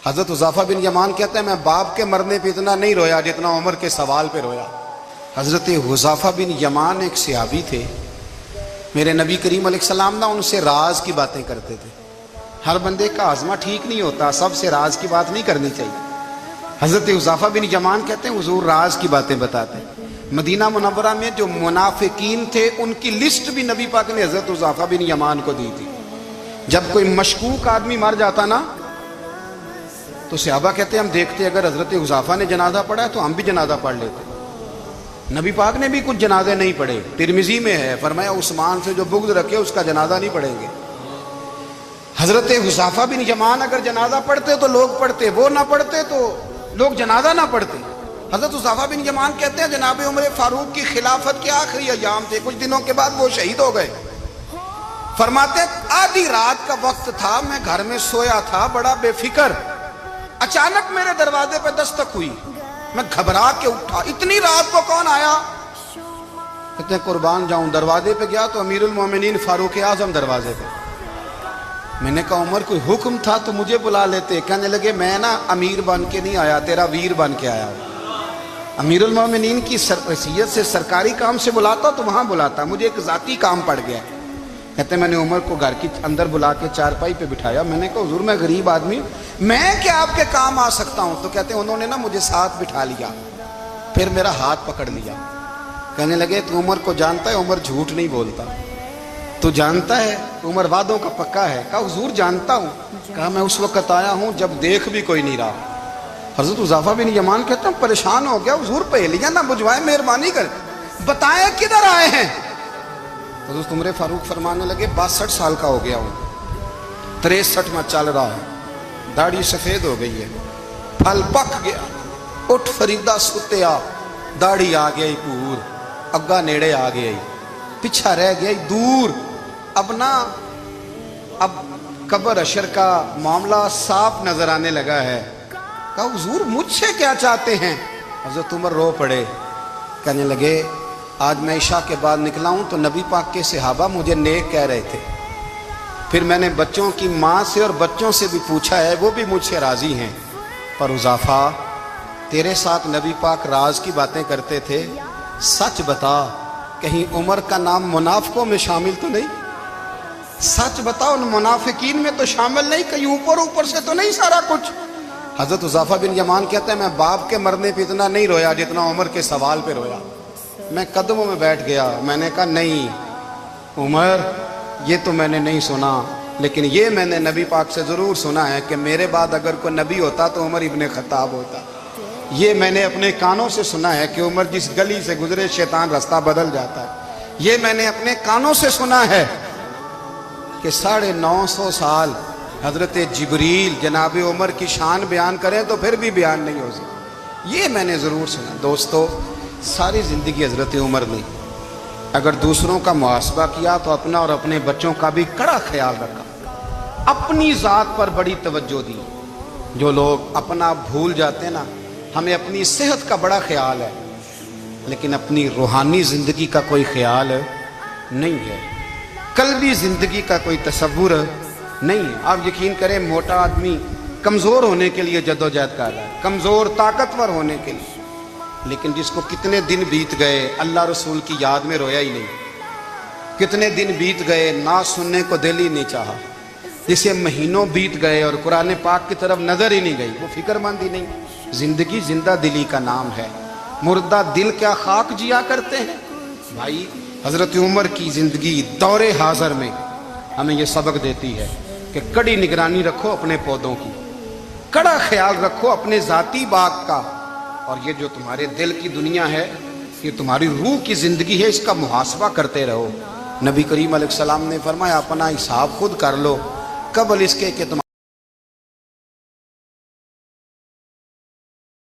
حضرت حذیفہ بن یمان کہتے ہیں میں باپ کے مرنے پہ اتنا نہیں رویا جتنا عمر کے سوال پہ رویا۔ حضرت حذیفہ بن یمان ایک صحابی تھے، میرے نبی کریم علیہ السلام نا ان سے راز کی باتیں کرتے تھے۔ ہر بندے کا ہاضمہ ٹھیک نہیں ہوتا، سب سے راز کی بات نہیں کرنی چاہیے۔ حضرت حذیفہ بن یمان کہتے ہیں حضور راز کی باتیں بتاتے ہیں۔ مدینہ منورہ میں جو منافقین تھے ان کی لسٹ بھی نبی پاک نے حضرت حذیفہ بن یمان کو دی تھی۔ جب کوئی مشکوک آدمی مر جاتا نا تو صحابہ کہتے ہیں ہم دیکھتے اگر حضرت حذیفہ نے جنازہ پڑھا ہے تو ہم بھی جنازہ پڑھ لیتے۔ نبی پاک نے بھی کچھ جنازے نہیں پڑھے، ترمذی میں ہے، فرمایا عثمان سے جو بغض رکھے اس کا جنازہ نہیں پڑھیں گے۔ حضرت حذیفہ بن یمان اگر جنازہ پڑھتے تو لوگ پڑھتے، وہ نہ پڑھتے تو لوگ جنازہ نہ پڑھتے۔ حضرت حذیفہ بن یمان کہتے ہیں جناب عمر فاروق کی خلافت کے آخری ایام تھے، کچھ دنوں کے بعد وہ شہید ہو گئے۔ فرماتے آدھی رات کا وقت تھا، میں گھر میں سویا تھا بڑا بے فکر، اچانک میرے دروازے پہ دستک ہوئی، میں گھبرا کے اٹھا، اتنی رات کو کون آیا؟ کہتے ہیں قربان جاؤں، دروازے پہ گیا تو امیر المومنین فاروق اعظم دروازے پہ۔ میں نے کہا عمر کوئی حکم تھا تو مجھے بلا لیتے۔ کہنے لگے میں نا امیر بن کے نہیں آیا، تیرا ویر بن کے آیا ہوں۔ امیر المومنین کی حیثیت سے سرکاری کام سے بلاتا تو وہاں بلاتا، مجھے ایک ذاتی کام پڑ گیا۔ کہتے ہیں میں نے عمر کو گھر کی اندر بلا کے چارپائی پہ بٹھایا، میں نے کہا حضور میں غریب آدمی میں کیا آپ کے کام آ سکتا ہوں؟ تو کہتے ہیں انہوں نے نا مجھے ساتھ بٹھا لیا، پھر میرا ہاتھ پکڑ لیا، کہنے لگے تو عمر کو جانتا ہے؟ عمر جھوٹ نہیں بولتا، تو جانتا ہے عمر وعدوں کا پکا ہے؟ کہا حضور جانتا ہوں۔ کہا میں اس وقت آیا ہوں جب دیکھ بھی کوئی نہیں رہا۔ حضرت حذیفہ بن یمان کہتے ہیں پریشان ہو گیا، حضور پہلیاں نہ بجھوائے، مہربانی کر بتائیں کدھر آئے ہیں؟ حضرت عمر فاروق فرمانے لگے 62 سال کا ہو گیا ہوں، 63 میں چل رہا ہے، داڑھی سفید ہو گئی ہے، پھل پک گیا، اٹھ فریدہ ستیا، داڑھی آ گئی پور، اگا نیڑے آ گئی، پیچھا رہ گیا دور، اب قبر اشر کا معاملہ صاف نظر آنے لگا ہے۔ کہا حضور مجھ سے کیا چاہتے ہیں؟ حضرت عمر رو پڑے، کہنے لگے آج میں عشاء کے بعد نکلا ہوں تو نبی پاک کے صحابہ مجھے نیک کہہ رہے تھے، پھر میں نے بچوں کی ماں سے اور بچوں سے بھی پوچھا ہے، وہ بھی مجھ سے راضی ہیں، پر حذیفہ تیرے ساتھ نبی پاک راز کی باتیں کرتے تھے، سچ بتا کہیں عمر کا نام منافقوں میں شامل تو نہیں؟ سچ بتا ان منافقین میں تو شامل نہیں، کہیں اوپر سے تو نہیں سارا کچھ؟ حضرت حذیفہ بن یمان کہتے ہیں میں باپ کے مرنے پہ اتنا نہیں رویا جتنا عمر کے سوال پہ رویا۔ میں قدموں میں بیٹھ گیا، میں نے کہا نہیں عمر یہ تو میں نے نہیں سنا، لیکن یہ میں نے نبی پاک سے ضرور سنا ہے کہ میرے بعد اگر کوئی نبی ہوتا تو عمر ابن خطاب ہوتا۔ یہ میں نے اپنے کانوں سے سنا ہے کہ عمر جس گلی سے گزرے شیطان رستہ بدل جاتا ہے۔ یہ میں نے اپنے کانوں سے سنا ہے کہ 950 سال حضرت جبریل جناب عمر کی شان بیان کریں تو پھر بھی بیان نہیں ہو سکتا۔ یہ میں نے ضرور سنا۔ دوستو ساری زندگی حضرت عمر نے اگر دوسروں کا محاسبہ کیا تو اپنا اور اپنے بچوں کا بھی کڑا خیال رکھا، اپنی ذات پر بڑی توجہ دی۔ جو لوگ اپنا بھول جاتے ہیں نا، ہمیں اپنی صحت کا بڑا خیال ہے لیکن اپنی روحانی زندگی کا کوئی خیال نہیں ہے، قلبی زندگی کا کوئی تصور نہیں ہے۔ آپ یقین کریں موٹا آدمی کمزور ہونے کے لیے جدوجہد کر رہا ہے، کمزور طاقتور ہونے کے لیے، لیکن جس کو کتنے دن بیت گئے اللہ رسول کی یاد میں رویا ہی نہیں، کتنے دن بیت گئے نہ سننے کو دل ہی نہیں چاہا، جسے مہینوں بیت گئے اور قرآن پاک کی طرف نظر ہی نہیں گئی، وہ فکر مند ہی نہیں۔ زندگی زندہ دلی کا نام ہے، مردہ دل کیا خاک جیا کرتے ہیں؟ بھائی حضرت عمر کی زندگی دور حاضر میں ہمیں یہ سبق دیتی ہے کہ کڑی نگرانی رکھو اپنے پودوں کی، کڑا خیال رکھو اپنے ذاتی باغ کا، اور یہ جو تمہارے دل کی دنیا ہے یہ تمہاری روح کی زندگی ہے، اس کا محاسبہ کرتے رہو۔ نبی کریم علیہ السلام نے فرمایا اپنا حساب خود کر لو قبل اس کے کہ تم